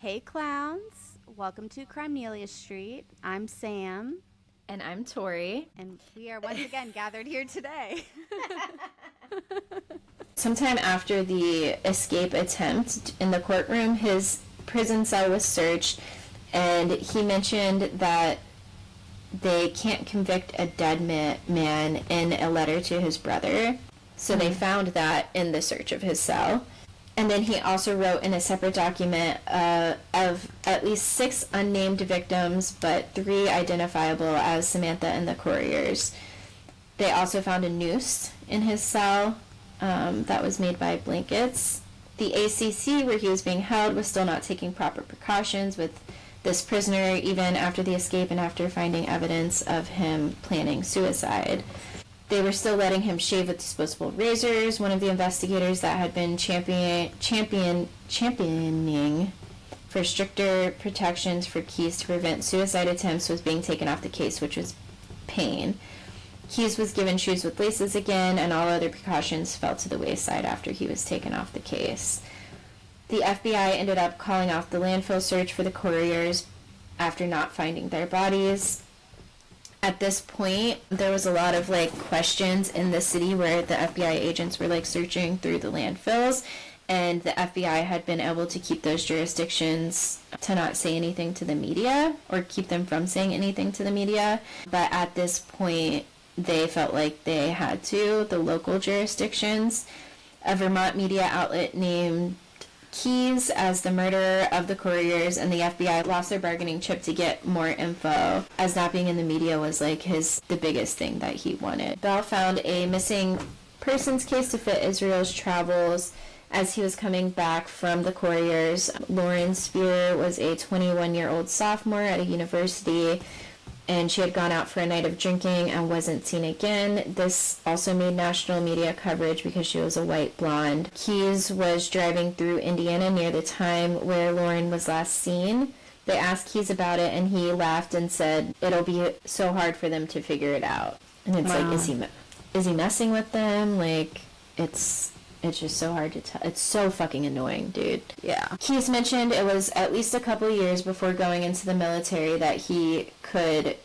Hey clowns, welcome to Crimelia Street. I'm Sam. And I'm Tori. And we are once again gathered here today. Sometime after the escape attempt in the courtroom, his prison cell was searched, and he mentioned that they can't convict a dead man in a letter to his brother. So they found that in the search of his cell. And then he also wrote in a separate document of at least 6 unnamed victims, but 3 identifiable as Samantha and the couriers. They also found a noose in his cell that was made by blankets. The ACC, where he was being held, was still not taking proper precautions with this prisoner, even after the escape and after finding evidence of him planning suicide. They were still letting him shave with disposable razors. One of the investigators that had been championing for stricter protections for Keyes to prevent suicide attempts was being taken off the case, which was Payne. Keyes was given shoes with laces again, and all other precautions fell to the wayside after he was taken off the case. The FBI ended up calling off the landfill search for the couriers after not finding their bodies. At this point, there was a lot of questions in the city where the FBI agents were searching through the landfills, and the FBI had been able to keep those jurisdictions to not say anything to the media or keep them from saying anything to the media. But at this point, they felt like they had to, the local jurisdictions. A Vermont media outlet named Keyes as the murderer of the couriers, and the FBI lost their bargaining chip to get more info, as not being in the media was the biggest thing that he wanted. Bell found a missing persons case to fit Israel's travels as he was coming back from the couriers. Lauren Spear was a 21-year-old sophomore at a university, and she had gone out for a night of drinking and wasn't seen again. This also made national media coverage because she was a white blonde. Keyes was driving through Indiana near the time where Lauren was last seen. They asked Keyes about it, and he laughed and said, "It'll be so hard for them to figure it out." And it's Wow. Is he messing with them? It's just so hard to tell. It's so fucking annoying, dude. Yeah. Keyes mentioned it was at least a couple years before going into the military that he could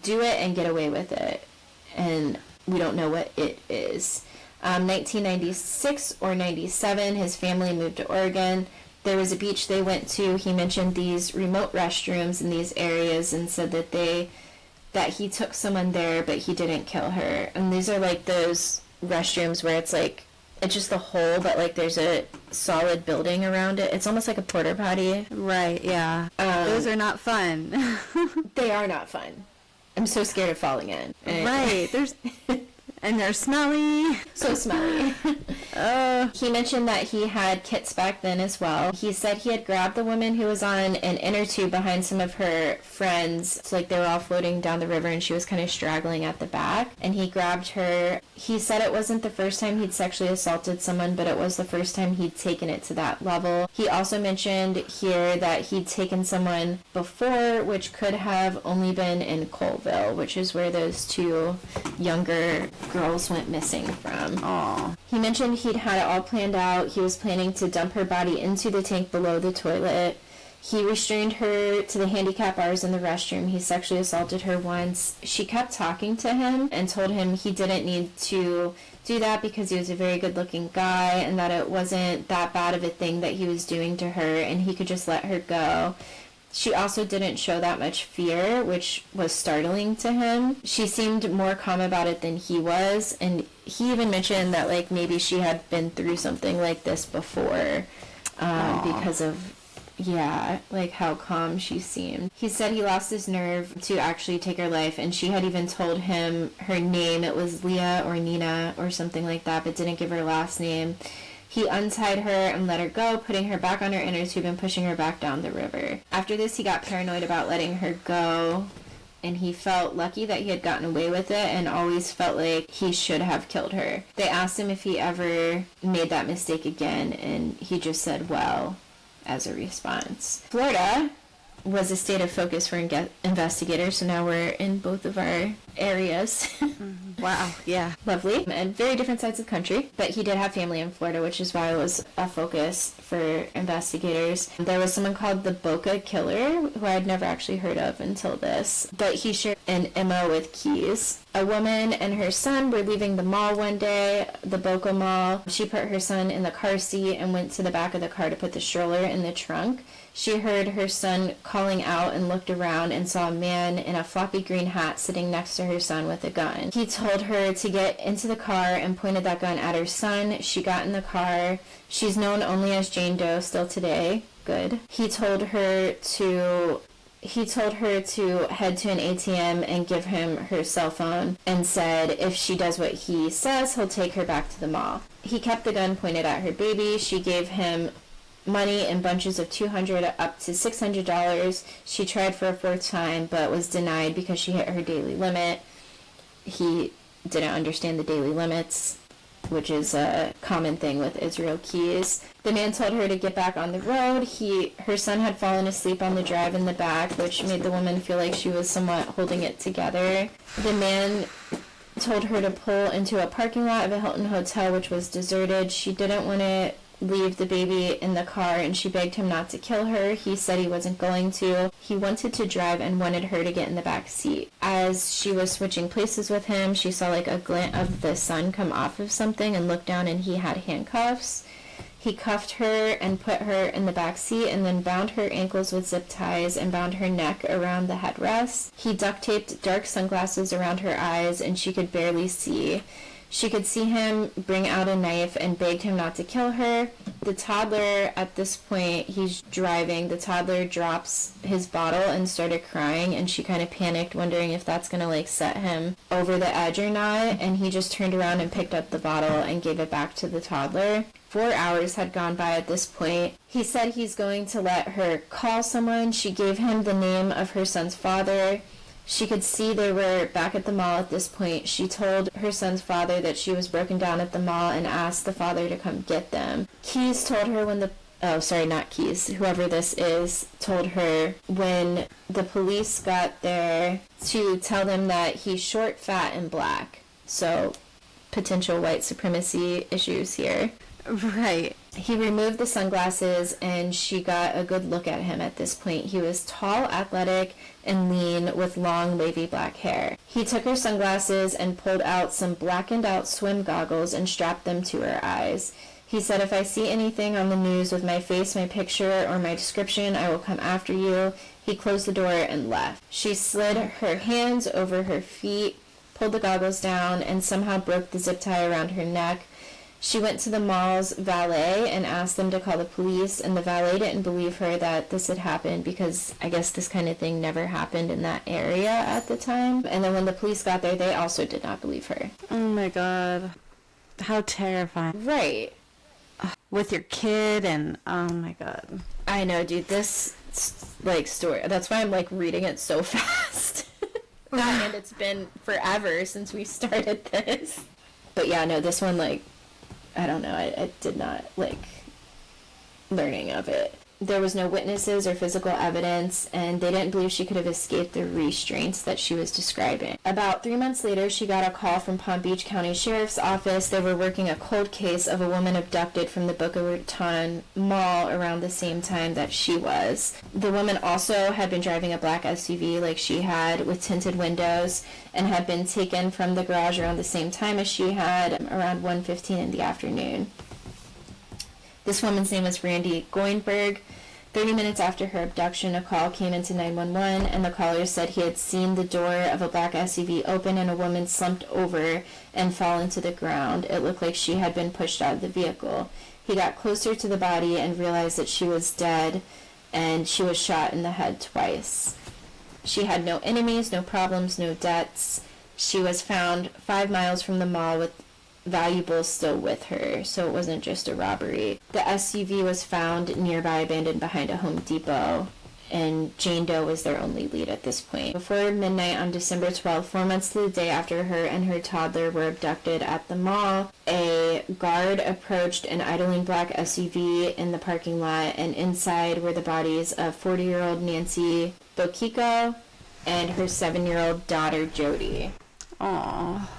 do it and get away with it. And we don't know what it is. 1996 or 97, his family moved to Oregon. There was a beach they went to. He mentioned these remote restrooms in these areas and said that he took someone there, but he didn't kill her. And these are those restrooms where it's just the hole, but there's a solid building around it. It's almost like a porta potty. Right, yeah. Those are not fun. They are not fun. I'm so scared of falling in. Right, and they're smelly. So smelly. He mentioned that he had kits back then as well. He said he had grabbed the woman who was on an inner tube behind some of her friends. It's they were all floating down the river and she was kind of straggling at the back. And he grabbed her. He said it wasn't the first time he'd sexually assaulted someone, but it was the first time he'd taken it to that level. He also mentioned here that he'd taken someone before, which could have only been in Colville, which is where those 2 younger girls went missing from. Aww. He mentioned he'd had it all planned out. He was planning to dump her body into the tank below the toilet. He restrained her to the handicap bars in the restroom. He sexually assaulted her once. She kept talking to him and told him he didn't need to do that because he was a very good-looking guy and that it wasn't that bad of a thing that he was doing to her and he could just let her go. She also didn't show that much fear, which was startling to him. She seemed more calm about it than he was, and he even mentioned that maybe she had been through something like this before because of how calm she seemed. He said he lost his nerve to actually take her life, and she had even told him her name. It was Leah or Nina or something like that, but didn't give her last name. He untied her and let her go, putting her back on her inner tube and pushing her back down the river. After this, he got paranoid about letting her go, and he felt lucky that he had gotten away with it and always felt like he should have killed her. They asked him if he ever made that mistake again, and he just said, well, as a response. Florida was a state of focus for investigators, so now we're in both of our areas. Wow, yeah. Lovely. And very different sides of the country, but he did have family in Florida, which is why it was a focus for investigators. There was someone called the Boca Killer, who I'd never actually heard of until this, but he shared an MO with Keys. A woman and her son were leaving the mall one day, the Boca Mall. She put her son in the car seat and went to the back of the car to put the stroller in the trunk. She heard her son calling out and looked around and saw a man in a floppy green hat sitting next to her son with a gun. He told her to get into the car and pointed that gun at her son. She got in the car. She's known only as Jane Doe still today. Good. He told her to head to an ATM and give him her cell phone and said if she does what he says, he'll take her back to the mall. He kept the gun pointed at her baby. She gave him money in bunches of $200 up to $600. She tried for a fourth time but was denied because she hit her daily limit. He didn't understand the daily limits, which is a common thing with Israel Keys. The man told her to get back on the road. Her son had fallen asleep on the drive in the back, which made the woman feel like she was somewhat holding it together. The man told her to pull into a parking lot of a Hilton hotel, which was deserted. She didn't want to leave the baby in the car, and she begged him not to kill her. He said he wasn't going to. He wanted to drive and wanted her to get in the back seat. As she was switching places with him, she saw like a glint of the sun come off of something and looked down, and he had handcuffs. He cuffed her and put her in the back seat and then bound her ankles with zip ties and bound her neck around the headrest. He duct taped dark sunglasses around her eyes, and she could barely see. She could see him bring out a knife and begged him not to kill her. The toddler, at this point, he's driving. The toddler drops his bottle and started crying, and she kind of panicked, wondering if that's going to, like, set him over the edge or not. And he just turned around and picked up the bottle and gave it back to the toddler. 4 hours had gone by at this point. He said he's going to let her call someone. She gave him the name of her son's father. She could see they were back at the mall at this point. She told her son's father that she was broken down at the mall and asked the father to come get them. Keys told her not Keys, whoever this is, told her when the police got there to tell them that he's short, fat, and black. So, potential white supremacy issues here. Right. He removed the sunglasses, and she got a good look at him at this point. He was tall, athletic, and lean with long, wavy black hair. He took her sunglasses and pulled out some blackened out swim goggles and strapped them to her eyes. He said, if I see anything on the news with my face, my picture, or my description, I will come after you. He closed the door and left. She slid her hands over her feet, pulled the goggles down, and somehow broke the zip tie around her neck. She went to the mall's valet and asked them to call the police, and the valet didn't believe her that this had happened because I guess this kind of thing never happened in that area at the time. And then when the police got there, they also did not believe her. Oh my god. How terrifying. Right. With your kid and oh my god. I know, dude. This, like, story, that's why I'm, like, reading it so fast. And it's been forever since we started this. But yeah, no, this one, like, I don't know, I did not like learning of it. There was no witnesses or physical evidence, and they didn't believe she could have escaped the restraints that she was describing. About 3 months later, she got a call from Palm Beach County Sheriff's Office. They were working a cold case of a woman abducted from the Boca Raton Mall around the same time that she was. The woman also had been driving a black SUV like she had with tinted windows and had been taken from the garage around the same time as she had, around 1:15 in the afternoon. This woman's name was Randy Goinberg. 30 minutes after her abduction, a call came into 911, and the caller said he had seen the door of a black SUV open and a woman slumped over and fall into the ground. It looked like she had been pushed out of the vehicle. He got closer to the body and realized that she was dead, and she was shot in the head twice. She had no enemies, no problems, no debts. She was found 5 miles from the mall with valuables still with her, so it wasn't just a robbery. The SUV was found nearby, abandoned behind a Home Depot, and Jane Doe was their only lead at this point. Before midnight on December 12th, 4 months to the day after her and her toddler were abducted at the mall, a a guard approached an idling black SUV in the parking lot, and inside were the bodies of 40-year-old Nancy Bokiko and her 7-year-old daughter, Jody. Aw.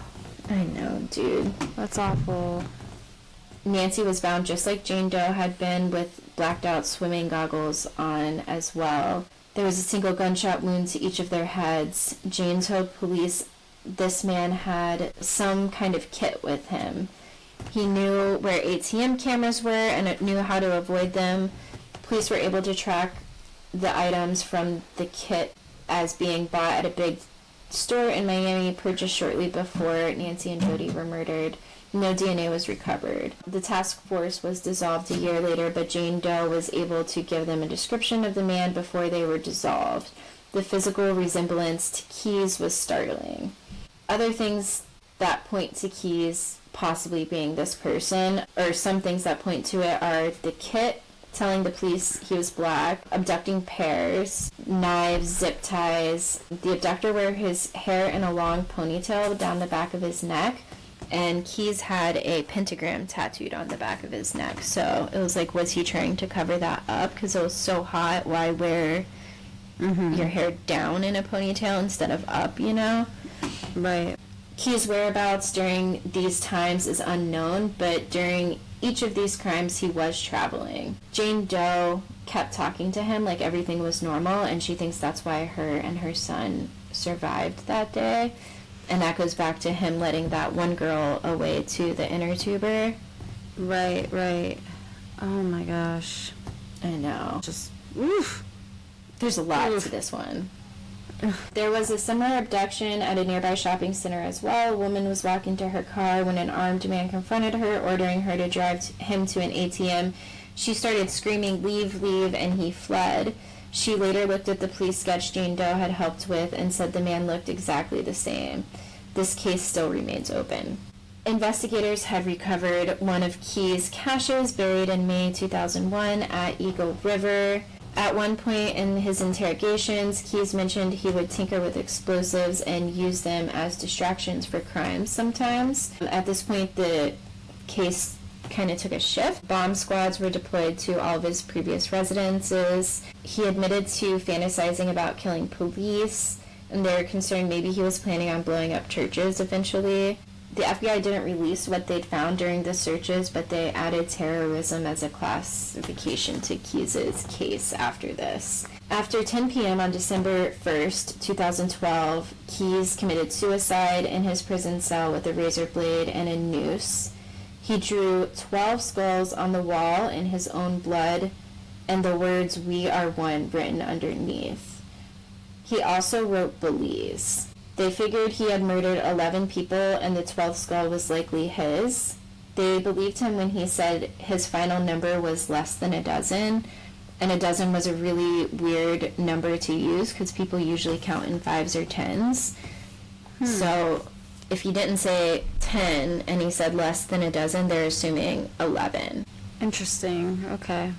I know, dude. That's awful. Nancy was found just like Jane Doe had been, with blacked out swimming goggles on as well. There was a single gunshot wound to each of their heads. Jane told police this man had some kind of kit with him. He knew where ATM cameras were and knew how to avoid them. Police were able to track the items from the kit as being bought at a big store in Miami, purchased shortly before Nancy and Jody were murdered. No DNA was recovered. The task force was dissolved a year later, but Jane Doe was able to give them a description of the man before they were dissolved. The physical resemblance to Keyes was startling. Other things that point to Keyes possibly being this person, or some things that point to it, are the kit telling the police he was black, abducting pairs, knives, zip ties. The abductor wore his hair in a long ponytail down the back of his neck, and Keyes had a pentagram tattooed on the back of his neck. So it was like, was he trying to cover that up because it was so hot? Why wear your hair down in a ponytail instead of up, you know? Right. Keyes' whereabouts during these times is unknown, but during each of these crimes he was traveling. Jane Doe kept talking to him like everything was normal, and she thinks that's why her and her son survived that day. And that goes back to him letting that one girl away to the inner tuber. Right, right. Oh my gosh. I know. Just, oof. There's a lot to this one. There was a similar abduction at a nearby shopping center as well. A woman was walking to her car when an armed man confronted her, ordering her to drive him to an ATM. She started screaming, "Leave, leave," and he fled. She later looked at the police sketch Jane Doe had helped with and said the man looked exactly the same. This case still remains open. Investigators have recovered one of Keyes' caches buried in May 2001 at Eagle River. At one point in his interrogations, Keyes mentioned he would tinker with explosives and use them as distractions for crimes sometimes. At this point, the case kind of took a shift. Bomb squads were deployed to all of his previous residences. He admitted to fantasizing about killing police, and they were concerned maybe he was planning on blowing up churches eventually. The FBI didn't release what they'd found during the searches, but they added terrorism as a classification to Keyes' case after this. After 10 p.m. on December 1st, 2012, Keyes committed suicide in his prison cell with a razor blade and a noose. He drew 12 skulls on the wall in his own blood, and the words "We are one" written underneath. He also wrote "Belize." They figured he had murdered 11 people and the 12th skull was likely his. They believed him when he said his final number was less than a dozen, and a dozen was a really weird number to use because people usually count in 5s or 10s. So if he didn't say 10 and he said less than a dozen, they're assuming 11. Interesting. Okay.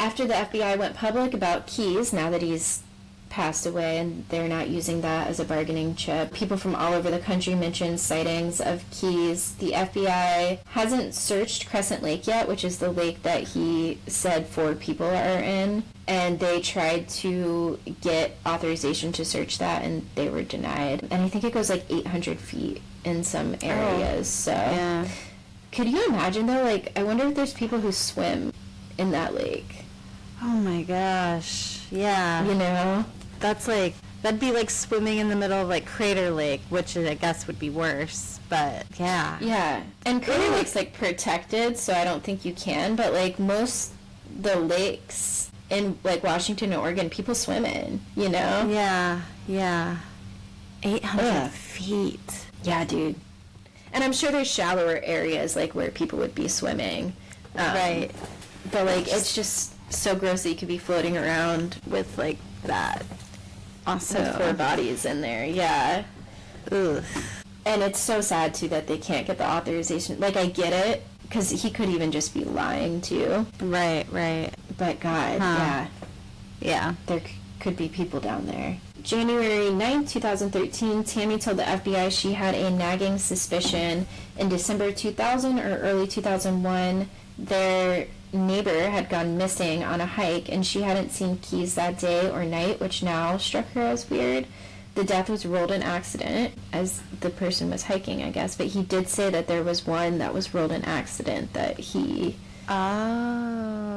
After the FBI went public about Keyes, now that he's passed away and they're not using that as a bargaining chip, people from all over the country mentioned sightings of Keyes. The FBI hasn't searched Crescent Lake yet, which is the lake that he said 4 people are in, and they tried to get authorization to search that and they were denied. And I think it goes like 800 feet in some areas. So Yeah. could you imagine though, like, I wonder if there's people who swim in that lake, Oh my gosh. Yeah. you know? That's like, that'd be like swimming in the middle of like Crater Lake, which I guess would be worse, but yeah. Yeah, and Crater Lake's like protected, so I don't think you can, but like most the lakes in like Washington and Oregon, people swim in, you know? Yeah, yeah. 800 Ugh. feet. Yeah, dude. And I'm sure there's shallower areas like where people would be swimming. Right. But like it's just so gross that you could be floating around With like that. Also. with 4 bodies in there. Yeah. Ugh. And it's so sad too that they can't get the authorization. Like I get it, because he could even just be lying too. Right, right. But God, Huh. yeah. Yeah. There could be people down there. January 9th, 2013, Tammy told the FBI she had a nagging suspicion. In December 2000 or early 2001, their neighbor had gone missing on a hike, and she hadn't seen Keyes that day or night, which now struck her as weird. The death was ruled an accident, as the person was hiking, I guess, but he did say that there was one that was ruled an accident that he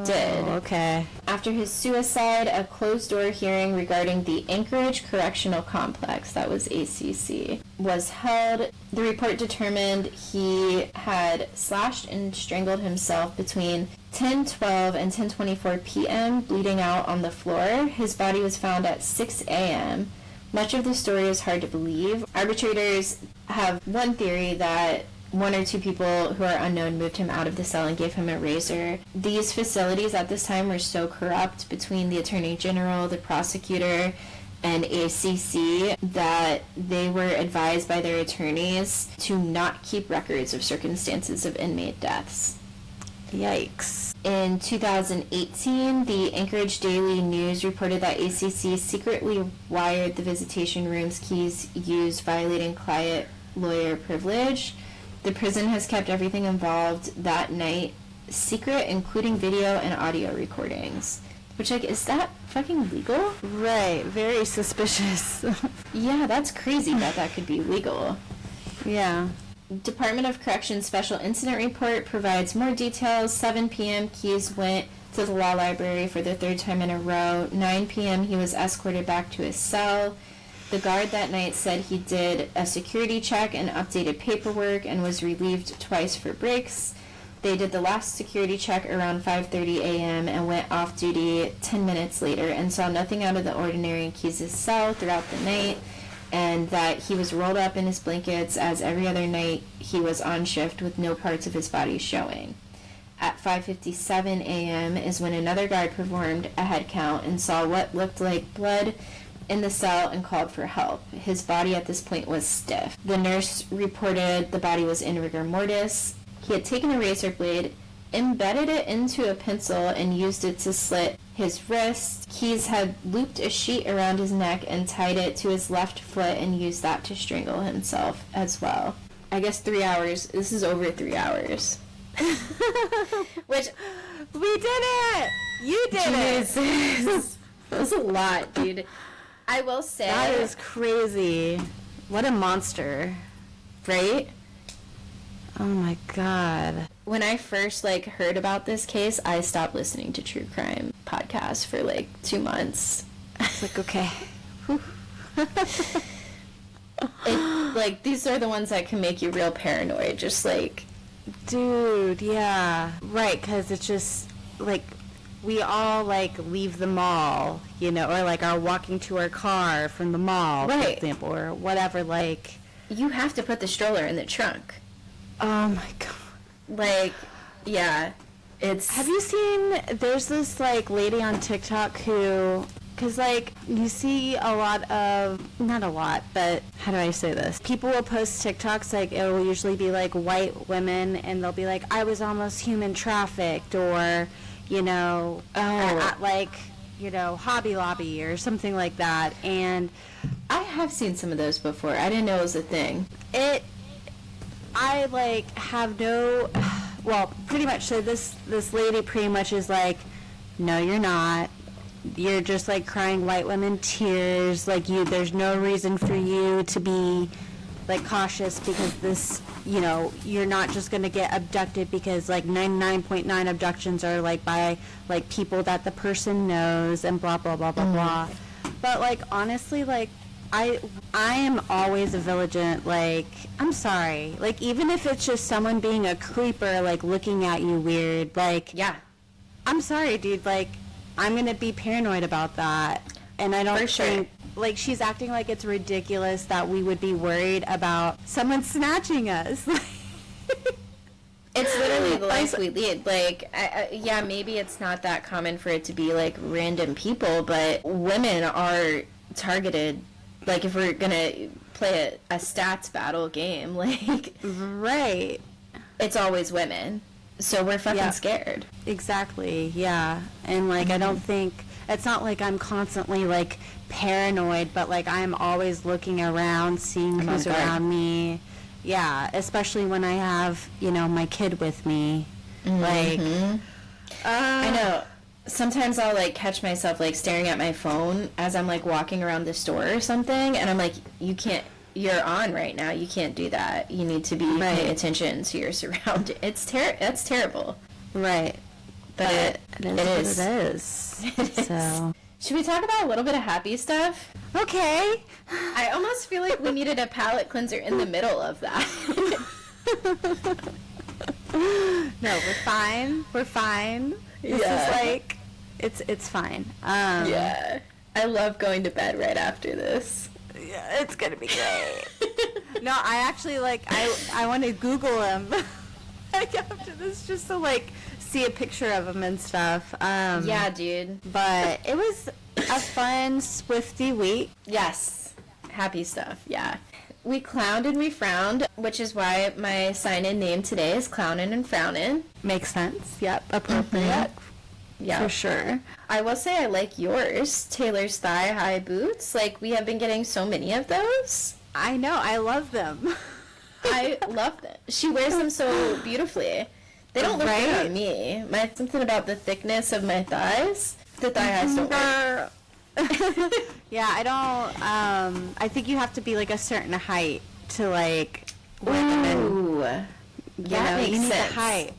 did. Okay. After his suicide, a closed-door hearing regarding the Anchorage Correctional Complex, that was ACC, was held. The report determined he had slashed and strangled himself between 10:12 and 10:24 p.m., bleeding out on the floor. His body was found at 6 a.m. Much of the story is hard to believe. Arbitrators have one theory that one or two people who are unknown moved him out of the cell and gave him a razor. These facilities at this time were so corrupt between the Attorney General, the prosecutor, and ACC that they were advised by their attorneys to not keep records of circumstances of inmate deaths. Yikes. In 2018, the Anchorage Daily News reported that ACC secretly wired the visitation rooms Keyes used, violating client-lawyer privilege. The prison has kept everything involved that night secret, including video and audio recordings. Which, like, is that fucking legal? Right. Very suspicious. Yeah, that's crazy that could be legal. Yeah. Department of Corrections Special Incident Report provides more details. 7 p.m. Keyes went to the law library for the third time in a row. 9 p.m. he was escorted back to his cell. The guard that night said he did a security check and updated paperwork and was relieved twice for breaks. They did the last security check around 5:30 a.m. and went off duty 10 minutes later and saw nothing out of the ordinary in Keyes' cell throughout the night, and that he was rolled up in his blankets as every other night he was on shift with no parts of his body showing. At 5:57 a.m. is when another guard performed a head count and saw what looked like blood in the cell and called for help. His body at this point was stiff. The nurse reported the body was in rigor mortis. He had taken a razor blade, embedded it into a pencil, and used it to slit his wrist. Keyes had looped a sheet around his neck and tied it to his left foot and used that to strangle himself as well. I guess 3 hours. This is over 3 hours. Which, we did it! You did it! That was a lot, dude. I will say... That is crazy. What a monster. Right? Oh my god. When I first, heard about this case, I stopped listening to true crime podcasts for, 2 months. It's like, okay. These are the ones that can make you real paranoid, just, Dude, yeah. Right, because it's just, we all, leave the mall, or, are walking to our car from the mall, right, for example, or whatever, You have to put the stroller in the trunk. Oh, my God. Yeah, it's... Have you seen, there's this, lady on TikTok who... Because, you see a lot of, not a lot, but how do I say this? People will post TikToks, it will usually be, white women, and they'll be I was almost human trafficked, or, at, Hobby Lobby, or something like that, and... I have seen some of those before. I didn't know it was a thing. I, have no... Well, pretty much, so this lady pretty much is no, you're not. You're just crying white women tears, there's no reason for you to be cautious, because this, you're not just going to get abducted, because 99.9 abductions are by people that the person knows, and blah blah blah blah blah. But honestly, I am always a vigilant, I'm sorry, even if it's just someone being a creeper, looking at you weird, yeah, I'm sorry, dude, I'm gonna be paranoid about that. And I don't think, she's acting like it's ridiculous that we would be worried about someone snatching us. It's literally the life we lead. Yeah, maybe it's not that common for it to be random people, but women are targeted. If we're gonna play a stats battle game, right, it's always women. So we're fucking scared. Exactly, yeah. And I don't think, it's not like I'm constantly like paranoid, but like I'm always looking around, seeing who's around me. Yeah, especially when I have, you know, my kid with me. Like, I know. Sometimes I'll like catch myself like staring at my phone as I'm like walking around the store or something, and I'm like, you're on right now. You can't do that. You need to be paying attention to your surroundings. That's terrible. Right. But it is what it is. So, should we talk about a little bit of happy stuff? Okay. I almost feel like we needed a palate cleanser in the middle of that. No, we're fine. We're fine. This is like, it's fine. Yeah. I love going to bed right after this. Yeah, it's gonna be great. No, I actually like, I want to Google him like after this just to like see a picture of him and stuff. Yeah, dude. But it was a fun, swifty week. Yes. Happy stuff, yeah. We clowned and we frowned, which is why my sign-in name today is Clownin' and Frownin'. Makes sense. Yep, appropriate. Yeah. For sure. I will say I like yours, Taylor's thigh-high boots. Like, we have been getting so many of those. I know, I love them. I love them. She wears them so beautifully. They don't look good on me. Something about the thickness of my thighs. The thigh highs don't work. Yeah, I don't, I think you have to be like a certain height to like wear them. Ooh. That makes you need sense. the height.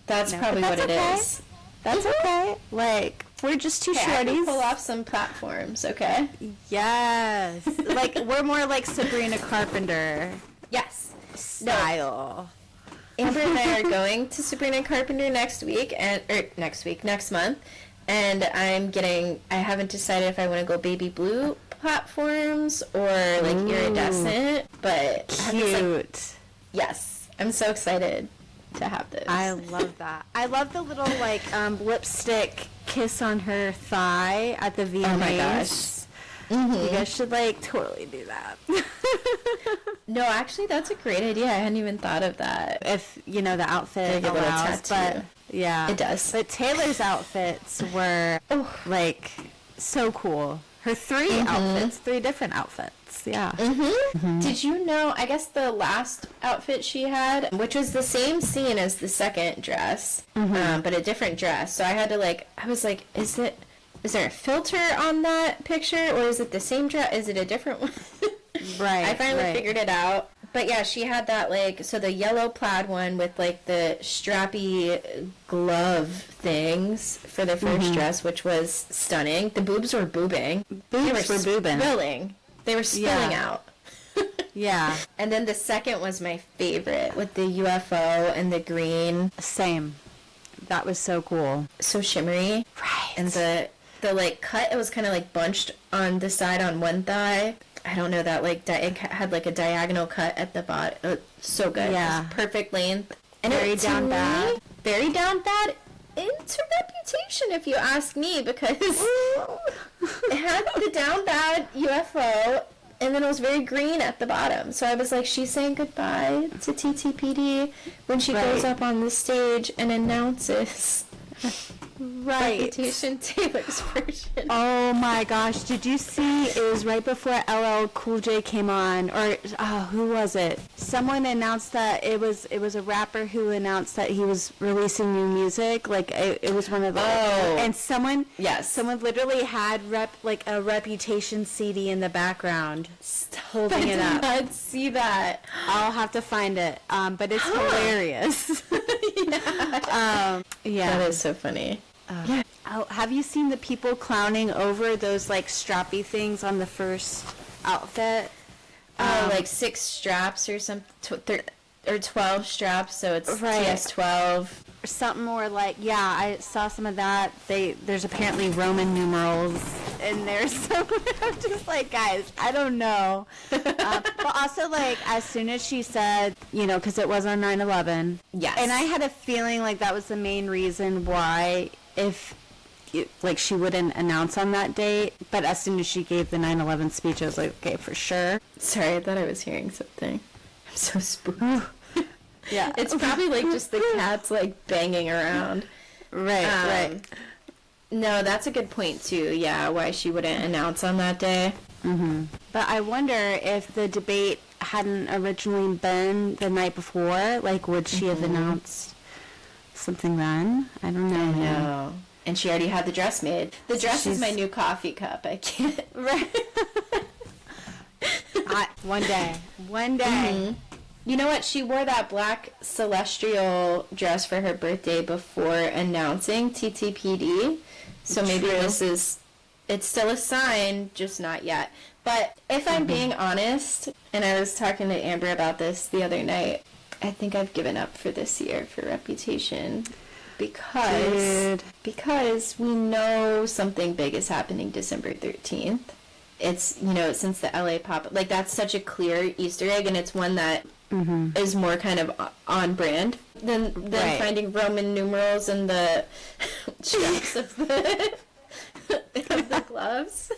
That's probably that's what it okay. is. That's okay. Like, we're just two Hey, I can shorties. pull off some platforms, okay? Yes. Like, we're more like Sabrina Carpenter Yes. style. Amber and I are going to Sabrina Carpenter next month, and I haven't decided if I want to go baby blue platforms or like iridescent, but Cute. yes, I'm so excited to have this. I love that. I love the little like lipstick kiss on her thigh at the VMAs. Oh my gosh. You guys should like totally do that. No, actually, that's a great idea. I hadn't even thought of that. If you know the outfit Like a little allows, tattoo. but yeah, It does. But Taylor's outfits were like so cool. Her three different outfits. Yeah. Did you know, I guess the last outfit she had, which was the same scene as the second dress, but a different dress. So I was like, is there a filter on that picture, or is it the same dress? Is it a different one? Right. I finally figured it out. But yeah, she had that so the yellow plaid one with like the strappy glove things for the first dress, which was stunning. The boobs were boobing. Boobs were boobing. Spilling. They were spilling out. Yeah. And then the second was my favorite with the UFO and the green. Same. That was so cool. So shimmery. Right. And the like cut, it was kind of like bunched on the side on one thigh. I don't know that like it had like a diagonal cut at the bottom. So good. Yeah. It was perfect length. And Very down bad. Very down bad. Into reputation, if you ask me, because it had the down bad UFO, and then it was very green at the bottom. So I was like, she's saying goodbye to TTPD when she goes up on the stage and announces Reputation Taylor's version. Oh my gosh, did you see, it was right before LL Cool J came on, or who was it? Someone announced that it was a rapper who announced that he was releasing new music, like it was one of the, and someone literally had a Reputation CD in the background, holding it up. I did not see that. I'll have to find it, but it's hilarious. Yeah. That is so funny. Oh, have you seen the people clowning over those like strappy things on the first outfit? Like 6 straps or something, or 12 straps, so it's TS12. Or something more like, yeah, I saw some of that. There's apparently Roman numerals in there, so I'm just like, guys, I don't know. But also, like, as soon as she said, because it was on 9/11. Yes. And I had a feeling like that was the main reason why, she wouldn't announce on that date. But as soon as she gave the 9/11 speech, I was like, okay, for sure. Sorry, I thought I was hearing something. I'm so spooked. Yeah. It's probably like just the cats like banging around. Right. No, that's a good point, too. Yeah, why she wouldn't announce on that day. But I wonder if the debate hadn't originally been the night before, like, would she have announced something then? I don't know. I know. And she already had the dress made. The dress is my new coffee cup. I can't. Right. One day. You know what? She wore that black celestial dress for her birthday before announcing TTPD. So maybe it's still a sign, just not yet. But if I'm being honest, and I was talking to Amber about this the other night, I think I've given up for this year for Reputation. Because we know something big is happening December 13th. It's, since the LA pop, like, that's such a clear Easter egg, and it's one that is more kind of on brand than finding Roman numerals in the straps of the gloves.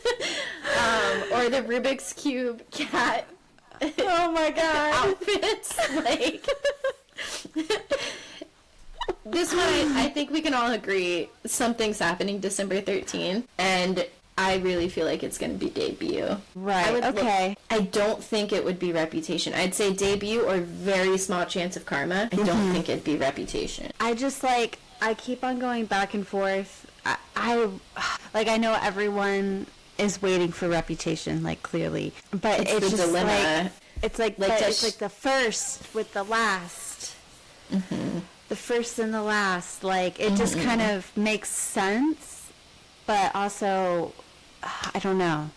Or the Rubik's Cube cat. Oh my god. Outfits. Like, this one, I think we can all agree something's happening December 13th, and I really feel like it's going to be debut. Right, okay. I don't think it would be Reputation. I'd say debut or very small chance of Karma. I don't think it'd be Reputation. I just, like, I keep on going back and forth. I know everyone is waiting for Reputation, like, clearly. But it's the just dilemma. like, it's like the first with the last. The first and the last. Like, it just kind of makes sense, but also, I don't know.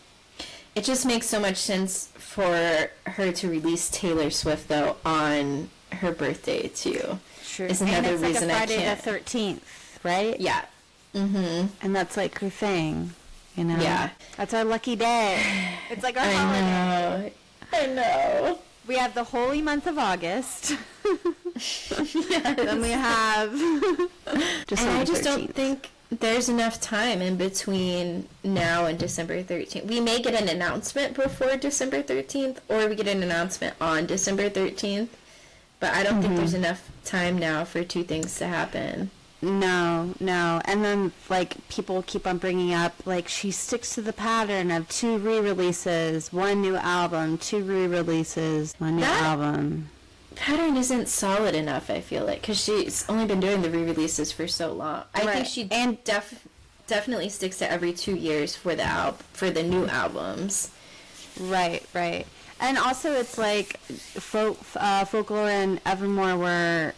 It just makes so much sense for her to release Taylor Swift, though, on her birthday, too. True. Is And another it's like reason a I Friday can't. the 13th, right? Yeah. And that's like her thing, Yeah. That's our lucky day. It's like our holiday. I know. We have the holy month of August. Then we have And I just don't think there's enough time in between now and December 13th. We may get an announcement before December 13th, or we get an announcement on December 13th, but I don't think there's enough time now for two things to happen. No. And then, like, people keep on bringing up, like, she sticks to the pattern of 2 re-releases, 1 new album, 2 re-releases, 1 new album. Pattern isn't solid enough, I feel like, because she's only been doing the re-releases for so long. I think she definitely sticks to every 2 years for the new albums. Right. And also, it's like Folklore and Evermore were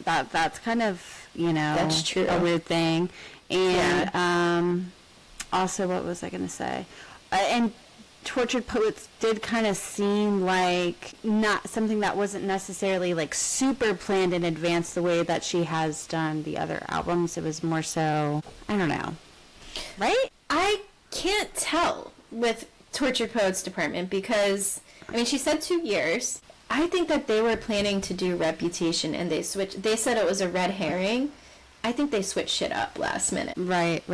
that's kind of, That's true. a weird thing. And also, what was I going to say? And Tortured Poets did kind of seem like not something that wasn't necessarily like super planned in advance the way that she has done the other albums. It was more so, I don't know. Right? I can't tell with Tortured Poets Department because, she said 2 years. I think that they were planning to do Reputation and they switched. They said it was a red herring. I think they switched shit up last minute. Right.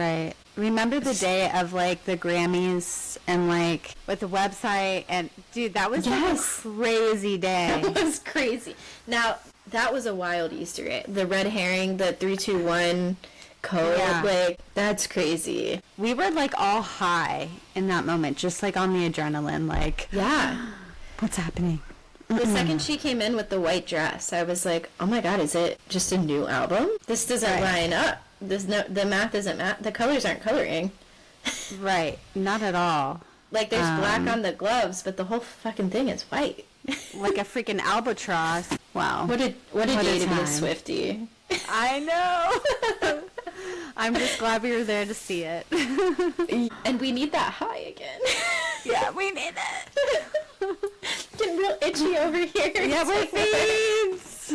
Remember the day of, like, the Grammys and, like, with the website and, dude, that was like a crazy day. That was crazy. Now, that was a wild Easter egg. The red herring, the 3-2-1 code, like, that's crazy. We were, like, all high in that moment, just, like, on the adrenaline, like, yeah. What's happening? The second she came in with the white dress, I was like, oh my god, is it just a new album? This doesn't line up. The math isn't math. The colors aren't coloring. Right. Not at all. Like, there's black on the gloves, but the whole fucking thing is white. Like a freaking albatross. Wow. What a day to be a Swiftie. I know. I'm just glad we were there to see it. And we need that high again. Yeah, we need it. Getting real itchy over here. Yeah, we're fiends.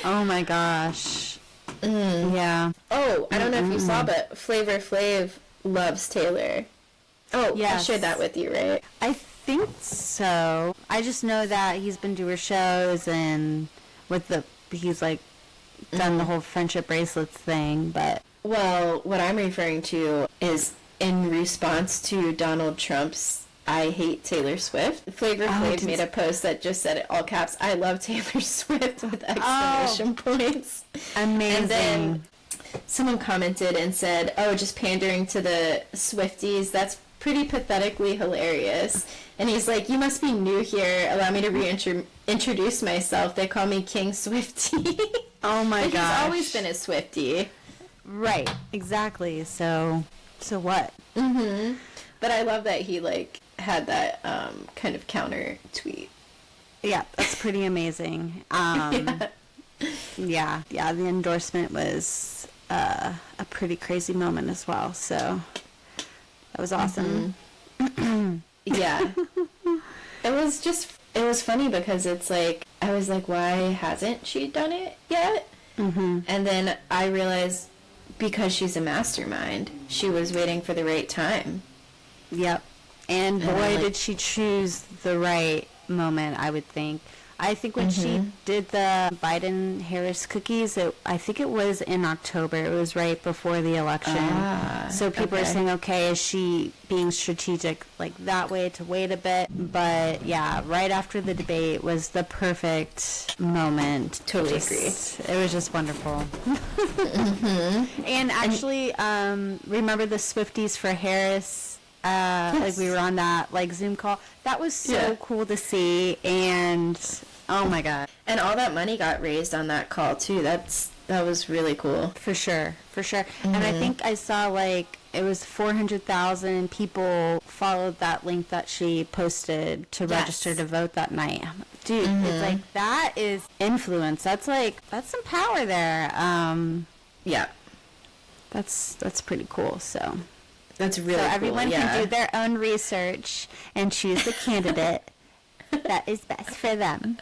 Oh my gosh. Yeah. Oh, I don't know if you saw, but Flavor Flav loves Taylor. Oh, yes. I shared that with you, right? I think so. I just know that he's been to her shows and he's like done the whole friendship bracelets thing, but... Well, what I'm referring to is in response to Donald Trump's I hate Taylor Swift. Flavor Flav made a post that just said it all caps, I love Taylor Swift with exclamation points. Amazing. And then Someone commented and said, "Oh, just pandering to the Swifties. That's pretty pathetically hilarious." And he's like, "You must be new here. Allow me to reintroduce myself. They call me King Swiftie." Oh my But gosh. he's always been a Swiftie. Right, exactly. So what? Mm-hmm. But I love that he, like, had that kind of counter tweet. Yeah, that's pretty amazing. Yeah, the endorsement was a pretty crazy moment as well. So that was awesome. Yeah. It was funny because it's like, I was like, why hasn't she done it yet? Mm-hmm. And then I realized because she's a mastermind, she was waiting for the right time. Yep. And boy, like, did she choose the right moment, I would think. I think when she did the Biden-Harris cookies, I think it was in October. It was right before the election. So people are saying, okay, is she being strategic like that way to wait a bit? But yeah, right after the debate was the perfect moment. Totally agree. It was just wonderful. And actually, remember the Swifties for Harris? Yes. Like we were on that like Zoom call. That was so cool to see, and oh my god! And all that money got raised on that call too. That was really cool. For sure. And I think I saw like it was 400,000 people followed that link that she posted to register to vote that night. Dude, it's like that is influence. That's some power there. Yeah, that's pretty cool. So. that's really cool. Everyone can do their own research and choose the candidate that is best for them.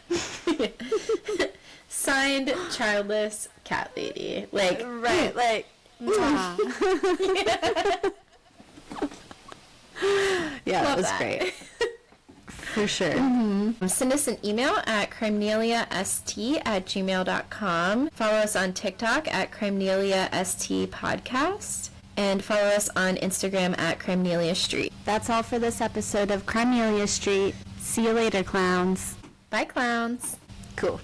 Signed, childless cat lady. Like, Right, like, yeah, that was great. For sure. Send us an email at crimeliast@gmail.com. Follow us on TikTok at crimeliastpodcast. And follow us on Instagram at Crimelia Street. That's all for this episode of Crimelia Street. See you later, clowns. Bye, clowns. Cool.